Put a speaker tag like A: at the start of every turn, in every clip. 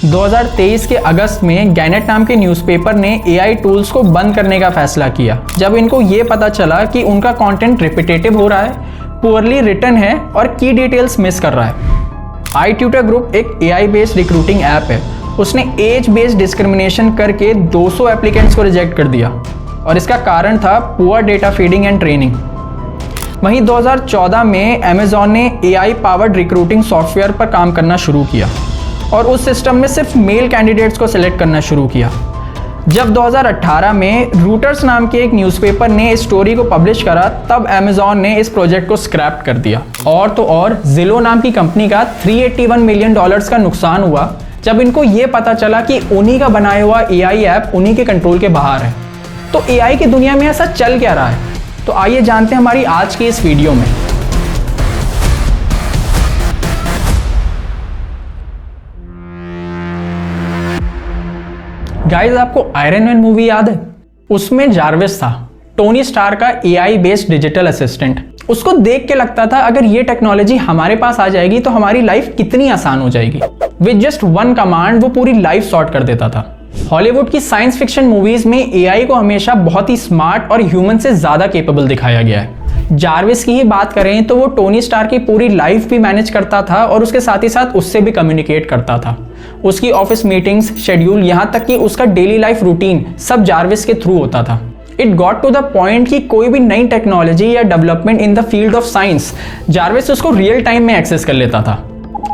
A: 2023 के अगस्त में गैनेट नाम के न्यूज़पेपर ने AI टूल्स को बंद करने का फैसला किया जब इनको ये पता चला कि उनका कंटेंट रिपीटेटिव हो रहा है, पुअरली रिटन है और की डिटेल्स मिस कर रहा है। iTutor ग्रुप एक AI बेस्ड रिक्रूटिंग ऐप है। उसने एज बेस्ड डिस्क्रिमिनेशन करके 200 एप्लीकेंट्स को रिजेक्ट कर दिया और इसका कारण था poor data feeding and training. वहीं 2014 में अमेज़ॉन ने AI पावर्ड रिक्रूटिंग सॉफ्टवेयर पर काम करना शुरू किया और उस सिस्टम में सिर्फ मेल कैंडिडेट्स को सिलेक्ट करना शुरू किया। जब 2018 में रूटर्स नाम के एक न्यूज़पेपर ने इस स्टोरी को पब्लिश करा, तब अमेज़ॉन ने इस प्रोजेक्ट को स्क्रैप कर दिया। और तो और ज़िलो नाम की कंपनी का $381 मिलियन का नुकसान हुआ जब इनको ये पता चला कि उन्हीं का बनाया हुआ AI ऐप उन्हीं के कंट्रोल के बाहर है। तो AI की दुनिया में ऐसा चल क्या रहा है, तो आइए जानते हैं हमारी आज की इस वीडियो में। गाइस, आपको आयरन मैन मूवी याद है? उसमें जार्विस था, टोनी स्टार का AI बेस्ड डिजिटल असिस्टेंट। उसको देख के लगता था अगर ये टेक्नोलॉजी हमारे पास आ जाएगी तो हमारी लाइफ कितनी आसान हो जाएगी। विद जस्ट वन कमांड वो पूरी लाइफ सॉर्ट कर देता था। हॉलीवुड की साइंस फिक्शन मूवीज में AI को हमेशा बहुत ही स्मार्ट और ह्यूमन से ज्यादा केपेबल दिखाया गया है। जार्विस की ही बात करें तो वो टोनी स्टार की पूरी लाइफ भी मैनेज करता था और उसके साथ ही साथ उससे भी कम्युनिकेट करता था। उसकी ऑफिस मीटिंग्स, शेड्यूल, यहाँ तक कि उसका डेली लाइफ रूटीन सब जार्विस के थ्रू होता था। It got to the point कि कोई भी नई टेक्नोलॉजी या development in the field of science Jarvis उसको रियल टाइम में एक्सेस कर लेता था।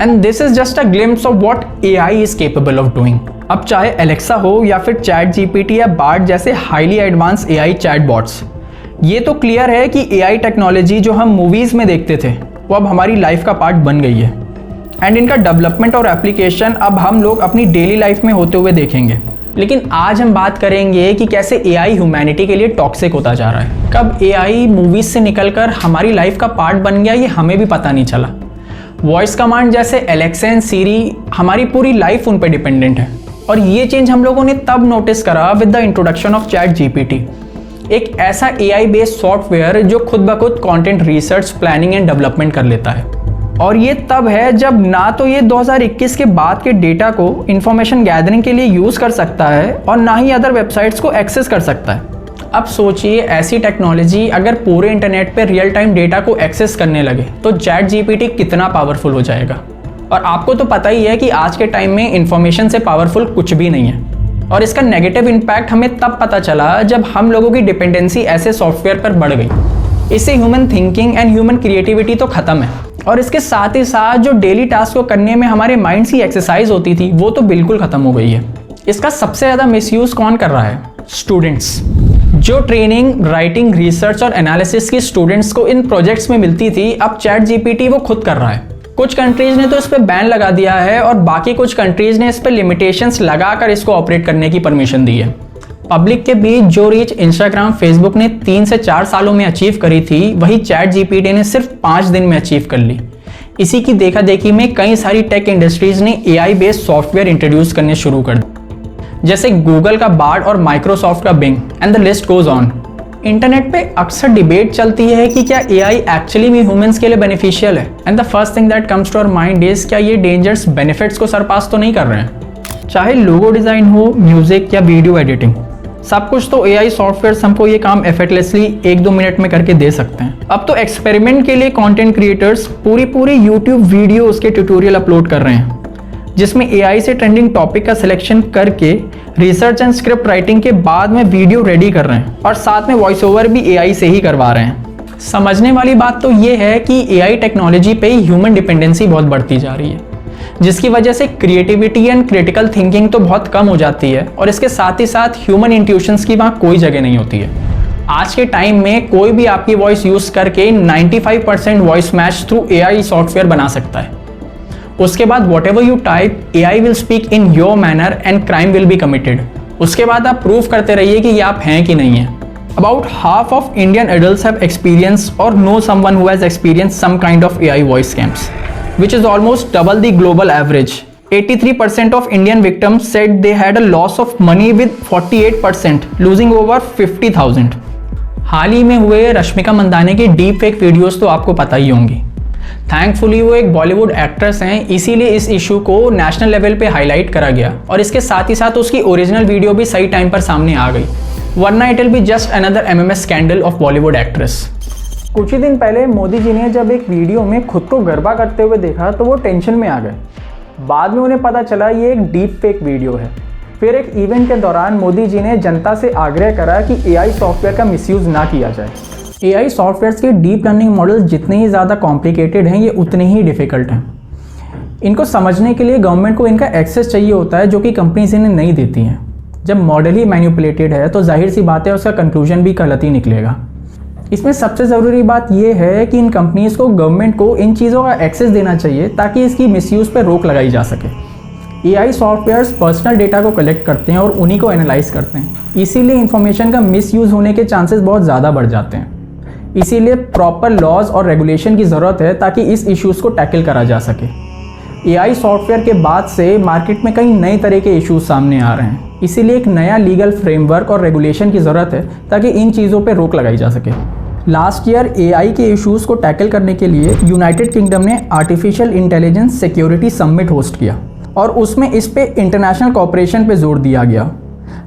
A: And this is just a glimpse of what AI is capable of doing. अब चाहे एलेक्सा हो या फिर चैट GPT या बार्ड जैसे हाईली एडवांस AI चैटबॉट्स, ये तो क्लियर है कि AI टेक्नोलॉजी जो हम मूवीज में देखते थे वो अब हमारी लाइफ का पार्ट बन गई है। एंड इनका डेवलपमेंट और एप्लीकेशन अब हम लोग अपनी डेली लाइफ में होते हुए देखेंगे। लेकिन आज हम बात करेंगे कि कैसे AI ह्यूमैनिटी के लिए टॉक्सिक होता जा रहा है। कब AI मूवीज से निकलकर हमारी लाइफ का पार्ट बन गया ये हमें भी पता नहीं चला। वॉइस कमांड जैसे एलेक्सा एंड सीरी, हमारी पूरी लाइफ उन पर डिपेंडेंट है। और ये चेंज हम लोगों ने तब नोटिस करा with the introduction of chat GPT, एक ऐसा AI बेस्ड सॉफ्टवेयर जो खुद ब खुद content research, planning and development कर लेता है। और ये तब है जब ना तो ये 2021 के बाद के डेटा को इंफॉर्मेशन गैदरिंग के लिए यूज़ कर सकता है और ना ही अदर वेबसाइट्स को एक्सेस कर सकता है। अब सोचिए, ऐसी टेक्नोलॉजी अगर पूरे इंटरनेट पे रियल टाइम डेटा को एक्सेस करने लगे तो चैट GPT कितना पावरफुल हो जाएगा। और आपको तो पता ही है कि आज के टाइम में इंफॉर्मेशन से पावरफुल कुछ भी नहीं है। और इसका नेगेटिव इम्पैक्ट हमें तब पता चला जब हम लोगों की डिपेंडेंसी ऐसे सॉफ्टवेयर पर बढ़ गई। इससे human thinking and human creativity तो खत्म है और इसके साथ ही साथ जो डेली टास्क को करने में हमारे माइंड्स की एक्सरसाइज होती थी वो तो बिल्कुल खत्म हो गई है। इसका सबसे ज़्यादा मिसयूज़ कौन कर रहा है? स्टूडेंट्स। जो ट्रेनिंग, राइटिंग, रिसर्च और एनालिसिस की स्टूडेंट्स को इन प्रोजेक्ट्स में मिलती थी, अब चैट GPT वो खुद कर रहा है। कुछ कंट्रीज ने तो इस पे बैन लगा दिया है और बाकी कुछ कंट्रीज ने इस पे लिमिटेशंस लगाकर इसको ऑपरेट करने की परमिशन दी है। पब्लिक के बीच जो रीच इंस्टाग्राम, फेसबुक ने 3 से 4 सालों में अचीव करी थी, वही चैट GPT ने सिर्फ 5 दिन में अचीव कर ली। इसी की देखा देखी में कई सारी टेक इंडस्ट्रीज ने AI बेस्ड सॉफ्टवेयर इंट्रोड्यूस करने शुरू कर दिए, जैसे गूगल का बार्ड और माइक्रोसॉफ्ट का Bing, and the list goes on. Internet पे अक्सर डिबेट चलती है कि क्या AI एक्चुअली में ह्यूमंस के लिए बेनिफिशियल है, and the first thing that comes to our mind is क्या ये डेंजर्स बेनिफिट्स को सरपास तो नहीं कर रहे हैं। चाहे लोगो डिजाइन हो, म्यूजिक या वीडियो एडिटिंग, सब कुछ तो AI सॉफ्टवेयर हमको ये काम एफर्टलेसली 1-2 मिनट में करके दे सकते हैं। अब तो एक्सपेरिमेंट के लिए कंटेंट क्रिएटर्स पूरी YouTube वीडियो उसके ट्यूटोरियल अपलोड कर रहे हैं, जिसमें AI से ट्रेंडिंग टॉपिक का सिलेक्शन करके रिसर्च एंड स्क्रिप्ट राइटिंग के बाद में वीडियो रेडी कर रहे हैं और साथ में वॉइस ओवर भी AI से ही करवा रहे हैं। समझने वाली बात तो ये है कि AI टेक्नोलॉजी पे ह्यूमन डिपेंडेंसी बहुत बढ़ती जा रही है, जिसकी वजह से क्रिएटिविटी एंड क्रिटिकल थिंकिंग तो बहुत कम हो जाती है और इसके साथ ही साथ ह्यूमन इंट्यूशंस की वहाँ कोई जगह नहीं होती है। आज के टाइम में कोई भी आपकी वॉइस यूज़ करके 95% voice match through AI software बना सकता है। उसके बाद whatever you type, AI will speak in your manner and crime will be committed। उसके बाद आप प्रूव करते रहिए कि ये आप हैं कि नहीं हैं। About half of Indian adults have experienced or know someone who has experienced some kind of AI voice scams, which is almost double the global average। 83% of Indian victims said they had a loss of money with 48% losing over 50,000। हाल ही में हुए रश्मिका मंदाना की deep fake videos तो आपको पता ही होंगी, thankfully वो एक Bollywood actress हैं, इसीलिए इस इशू को नेशनल लेवल पे हाईलाइट करा गया और इसके साथ ही साथ उसकी ओरिजिनल वीडियो भी सही टाइम पर सामने आ गई, वरना it will be just another MMS scandal of Bollywood actress. कुछ ही दिन पहले मोदी जी ने जब एक वीडियो में खुद को गरबा करते हुए देखा तो वो टेंशन में आ गए। बाद में उन्हें पता चला ये एक डीप फेक वीडियो है। फिर एक इवेंट के दौरान मोदी जी ने जनता से आग्रह करा कि AI सॉफ्टवेयर का मिसयूज़ ना किया जाए। AI सॉफ्टवेयर्स के डीप लर्निंग मॉडल जितने ही ज़्यादा कॉम्प्लिकेटेड हैं, ये उतने ही डिफ़िकल्ट हैं। इनको समझने के लिए गवर्नमेंट को इनका एक्सेस चाहिए होता है, जो कि कंपनीज इन्हें नहीं देती हैं। जब मॉडल ही मैनिपुलेटेड है तो जाहिर सी बात है उसका कंक्लूजन भी गलत ही निकलेगा। इसमें सबसे ज़रूरी बात यह है कि इन कंपनीज़ को गवर्नमेंट को इन चीज़ों का एक्सेस देना चाहिए ताकि इसकी मिसयूज़ पर रोक लगाई जा सके। AI सॉफ्टवेयर्स पर्सनल डेटा को कलेक्ट करते हैं और उन्हीं को एनालाइज करते हैं, इसीलिए इंफॉर्मेशन का मिसयूज़ होने के चांसेस बहुत ज़्यादा बढ़ जाते हैं। इसीलिए प्रॉपर लॉज और रेगुलेशन की ज़रूरत है ताकि इस इश्यूज़ को टैकल करा जा सके। AI सॉफ्टवेयर के बाद से मार्केट में कई नए तरह के इश्यूज सामने आ रहे हैं, इसीलिए एक नया लीगल फ्रेमवर्क और रेगुलेशन की ज़रूरत है ताकि इन चीज़ों पर रोक लगाई जा सके। लास्ट ईयर AI के इश्यूज़ को टैकल करने के लिए यूनाइटेड किंगडम ने artificial intelligence security summit host किया और उसमें इस पे इंटरनेशनल कोऑपरेशन पे जोर दिया गया।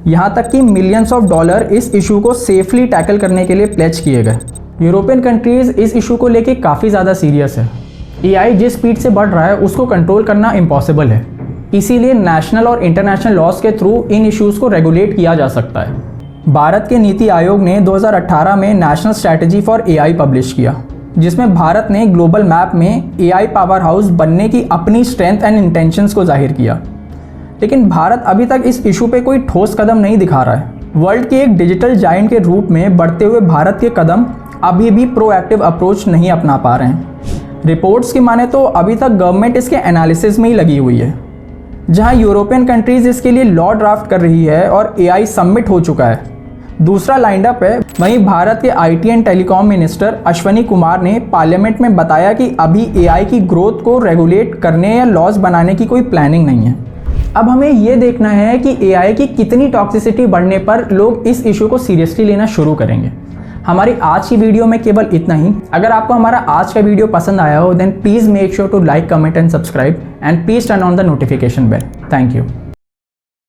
A: यहाँ तक कि मिलियंस ऑफ डॉलर इस इशू को सेफली टैकल करने के लिए प्लेज किए गए। यूरोपियन कंट्रीज़ इस इशू को लेके काफ़ी ज़्यादा सीरियस है। AI जिस स्पीड से बढ़ रहा है उसको कंट्रोल करना इम्पॉसिबल है, इसीलिए नेशनल और इंटरनेशनल लॉज के थ्रू इन इश्यूज़ को रेगुलेट किया जा सकता है। भारत के नीति आयोग ने 2018 में national strategy for AI publish किया, जिसमें भारत ने ग्लोबल मैप में AI पावर हाउस बनने की अपनी स्ट्रेंथ एंड इंटेंशंस को जाहिर किया। लेकिन भारत अभी तक इस इशू पे कोई ठोस कदम नहीं दिखा रहा है। वर्ल्ड के एक डिजिटल जायंट के रूप में बढ़ते हुए भारत के कदम अभी भी प्रोएक्टिव अप्रोच नहीं अपना पा रहे हैं। रिपोर्ट्स की माने तो अभी तक गवर्नमेंट इसके एनालिसिस में ही लगी हुई है। जहां यूरोपियन कंट्रीज़ इसके लिए लॉ ड्राफ्ट कर रही है और AI सबमिट हो चुका है, दूसरा लाइंड अप है। वहीं भारत के IT and telecom minister Ashwani Kumar ने पार्लियामेंट में बताया कि अभी AI की ग्रोथ को रेगुलेट करने या लॉज बनाने की कोई प्लानिंग नहीं है। अब हमें ये देखना है कि AI की कितनी टॉक्सिसिटी बढ़ने पर लोग इस इशू को सीरियसली लेना शुरू करेंगे। हमारी आज की वीडियो में केवल इतना ही। अगर आपको हमारा आज का वीडियो पसंद आया हो then please make sure to like, comment and subscribe and please turn on the notification bell. Thank you.